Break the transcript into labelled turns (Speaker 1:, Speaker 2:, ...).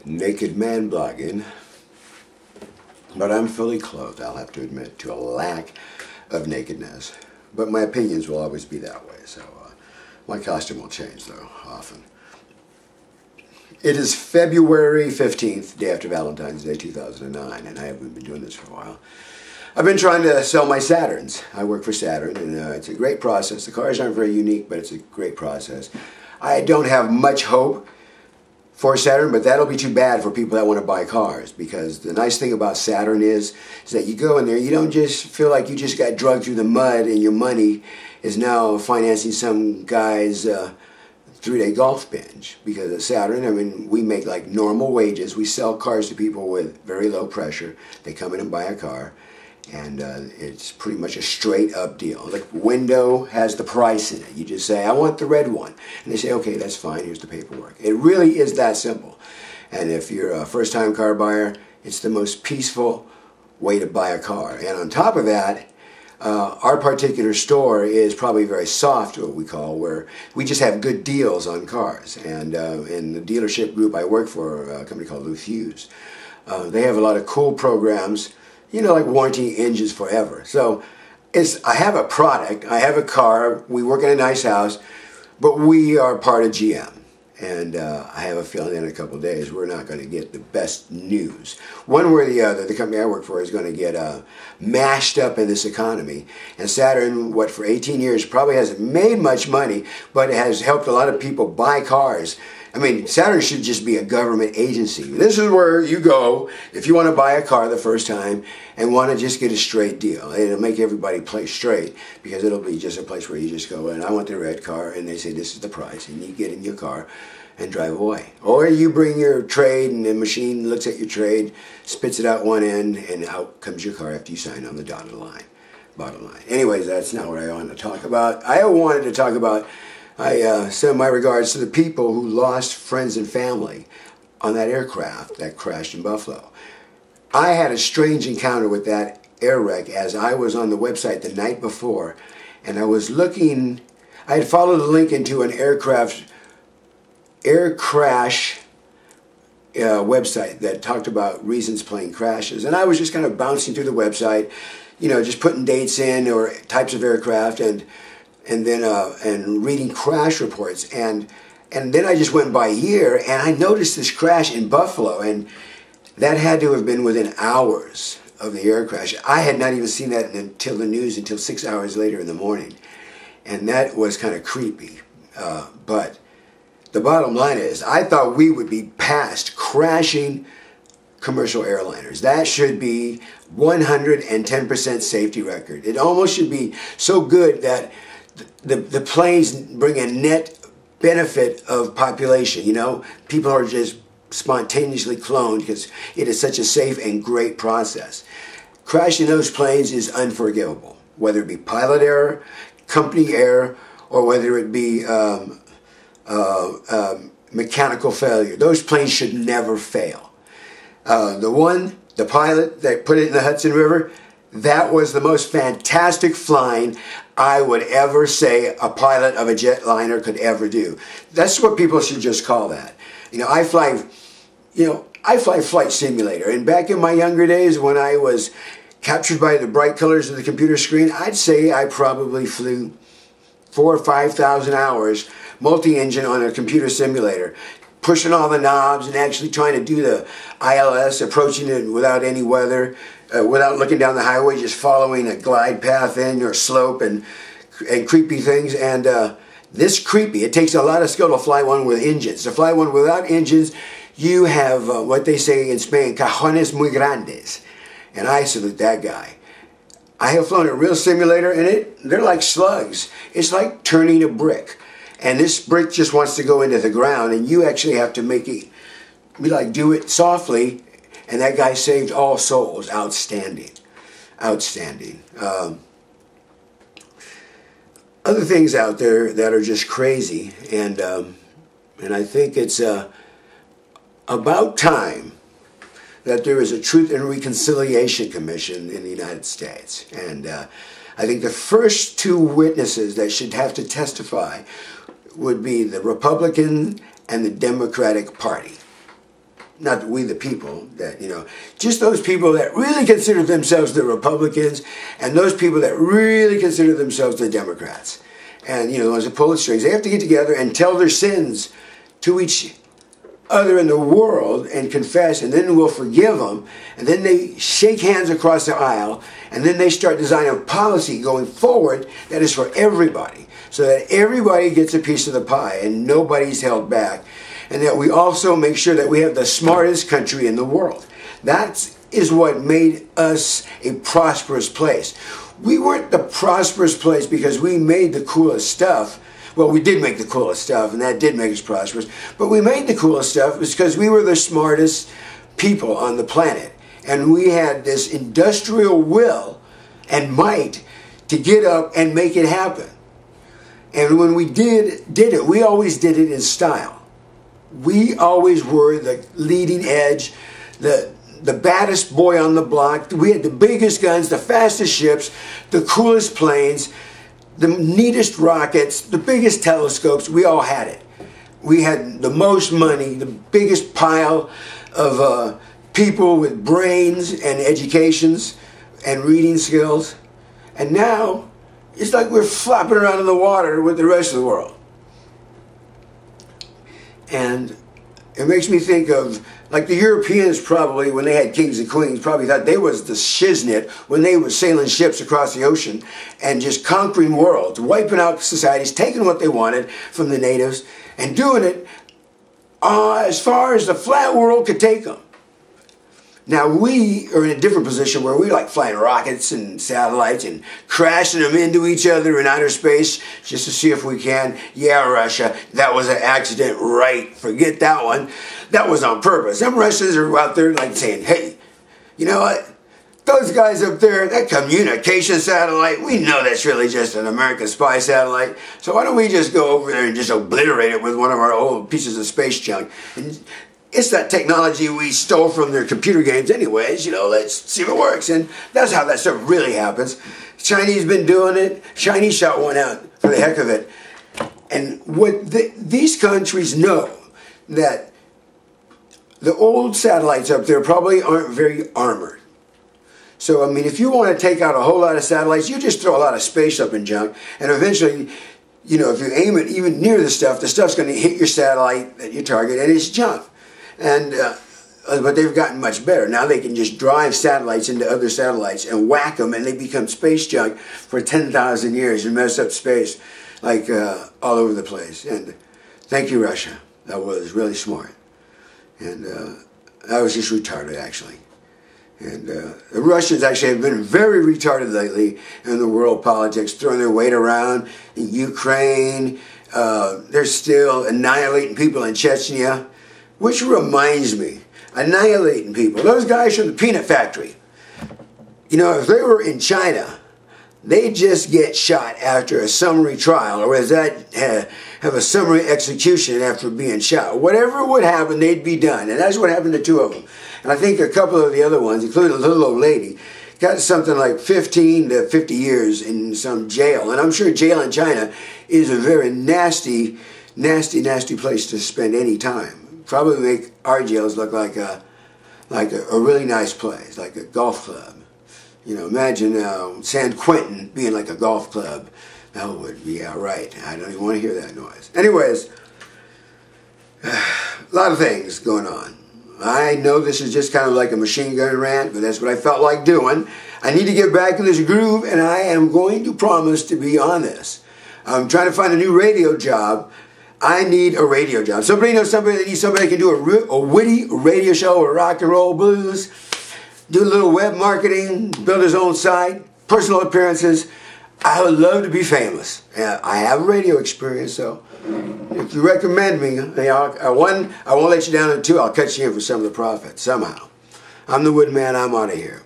Speaker 1: Naked man blogging, but I'm fully clothed, I'll have to admit, to a lack of nakedness. But my opinions will always be that way, so my costume will change, though, often. It is February 15th, day after Valentine's Day 2009, and I haven't been doing this for a while. I've been trying to sell my Saturns. I work for Saturn, and it's a great process. The cars aren't very unique, but it's a great process. I don't have much hope for Saturn, but that'll be too bad for people that want to buy cars, because the nice thing about Saturn is that you go in there, you don't just feel like you just got drugged through the mud and your money is now financing some guy's 3-day golf binge. Because at Saturn, I mean, we make like normal wages. We sell cars to people with very low pressure. They come in and buy a car, and it's pretty much a straight up deal. The window has the price in it. You just say, I want the red one. And they say, okay, that's fine, here's the paperwork. It really is that simple. And if you're a first time car buyer, it's the most peaceful way to buy a car. And on top of that, our particular store is probably very soft, what we call, where we just have good deals on cars. And in the dealership group I work for, a company called Luth Hughes, they have a lot of cool programs, you know, like warranty engines forever. So I have a product, I have a car, we work in a nice house, but we are part of GM. And I have a feeling in a couple of days we're not going to get the best news. One way or the other, the company I work for is going to get mashed up in this economy. And Saturn, what, for 18 years, probably hasn't made much money, but it has helped a lot of people buy cars. I mean, Saturn should just be a government agency. This is where you go if you want to buy a car the first time and want to just get a straight deal. It'll make everybody play straight, because it'll be just a place where you just go in, I want the red car, and they say this is the price, and you get in your car and drive away. Or you bring your trade, and the machine looks at your trade, spits it out one end, and out comes your car after you sign on the dotted line. Bottom line. Anyways, that's not what I wanted to talk about. I wanted to talk about, I send my regards to the people who lost friends and family on that aircraft that crashed in Buffalo. I had a strange encounter with that air wreck as I was on the website the night before, and I was looking, I had followed a link into an air crash website that talked about reasons plane crashes, and I was just kind of bouncing through the website, you know, just putting dates in or types of aircraft, and then reading crash reports, and then I just went by year, and I noticed this crash in Buffalo, and that had to have been within hours of the air crash. I had not even seen that until the news until 6 hours later in the morning, and that was kind of creepy. But the bottom line is, I thought we would be past crashing commercial airliners. That should be 110% safety record. It almost should be so good that the planes bring a net benefit of population. You know, people are just spontaneously cloned because it is such a safe and great process. Crashing those planes is unforgivable, whether it be pilot error, company error, or whether it be mechanical failure. Those planes should never fail. The pilot that put it in the Hudson River, that was the most fantastic flying I would ever say a pilot of a jetliner could ever do. That's what people should just call that. You know, I fly flight simulator, and back in my younger days when I was captured by the bright colors of the computer screen, I'd say I probably flew 4,000 or 5,000 hours multi-engine on a computer simulator, pushing all the knobs and actually trying to do the ILS, approaching it without any weather, without looking down the highway, just following a glide path in or slope and creepy things. And this creepy, it takes a lot of skill to fly one with engines. To fly one without engines, you have what they say in Spain, cajones muy grandes. And I salute that guy. I have flown a real simulator, and they're like slugs. It's like turning a brick. And this brick just wants to go into the ground, and you actually have to make it, do it softly, and that guy saved all souls. Outstanding. Outstanding. Other things out there that are just crazy, and I think it's about time that there is a Truth and Reconciliation Commission in the United States. And I think the first two witnesses that should have to testify would be the Republican and the Democratic Party. not we the people, that, just those people that really consider themselves the Republicans and those people that really consider themselves the Democrats. And, the ones that pull the strings, they have to get together and tell their sins to each other in the world and confess, and then we'll forgive them. And then they shake hands across the aisle, and then they start designing a policy going forward that is for everybody, so that everybody gets a piece of the pie and nobody's held back. And that we also make sure that we have the smartest country in the world. That is what made us a prosperous place. We weren't the prosperous place because we made the coolest stuff. Well, we did make the coolest stuff, and that did make us prosperous. But we made the coolest stuff because we were the smartest people on the planet. And we had this industrial will and might to get up and make it happen. And when we did it, we always did it in style. We always were the leading edge, the baddest boy on the block. We had the biggest guns, the fastest ships, the coolest planes, the neatest rockets, the biggest telescopes. We all had it. We had the most money, the biggest pile of people with brains and educations and reading skills. And now, it's like we're flopping around in the water with the rest of the world. And it makes me think of, like, the Europeans probably, when they had kings and queens, probably thought they was the shiznit when they were sailing ships across the ocean and just conquering worlds, wiping out societies, taking what they wanted from the natives, and doing it as far as the flat world could take them. Now we are in a different position where we like flying rockets and satellites and crashing them into each other in outer space just to see if we can. Yeah, Russia, that was an accident, right? Forget that one. That was on purpose. Them Russians are out there like saying, hey, you know what? Those guys up there, that communication satellite, we know that's really just an American spy satellite. So why don't we just go over there and just obliterate it with one of our old pieces of space junk? And it's that technology we stole from their computer games anyways, let's see if it works. And that's how that stuff really happens. Chinese been doing it. Chinese shot one out for the heck of it. And what these countries know, that the old satellites up there probably aren't very armored. So, I mean, if you want to take out a whole lot of satellites, you just throw a lot of space up and junk. And eventually, if you aim it even near the stuff's going to hit your satellite that you target, and it's junk. And but they've gotten much better. Now they can just drive satellites into other satellites and whack them, and they become space junk for 10,000 years and mess up space like all over the place. And thank you, Russia. That was really smart. And that was just retarded, actually. And the Russians actually have been very retarded lately in the world politics, throwing their weight around in Ukraine. They're still annihilating people in Chechnya. Which reminds me, annihilating people. Those guys from the peanut factory. If they were in China, they'd just get shot after a summary trial, or as that have a summary execution after being shot. Whatever would happen, they'd be done. And that's what happened to two of them. And I think a couple of the other ones, including a little old lady, got something like 15 to 50 years in some jail. And I'm sure jail in China is a very nasty, nasty, nasty place to spend any time. Probably make our jails look like a really nice place, like a golf club. Imagine San Quentin being like a golf club. That would be outright. I don't even want to hear that noise. Anyways, a lot of things going on. I know this is just kind of like a machine gun rant, but that's what I felt like doing. I need to get back in this groove, and I am going to promise to be on this. I'm trying to find a new radio job. I need a radio job. Somebody knows somebody that needs somebody that can do a witty radio show or rock and roll blues, do a little web marketing, build his own site, personal appearances. I would love to be famous. I have radio experience, so if you recommend me, one, I won't let you down, and two, I'll cut you in for some of the profits somehow. I'm the Woodman. I'm out of here.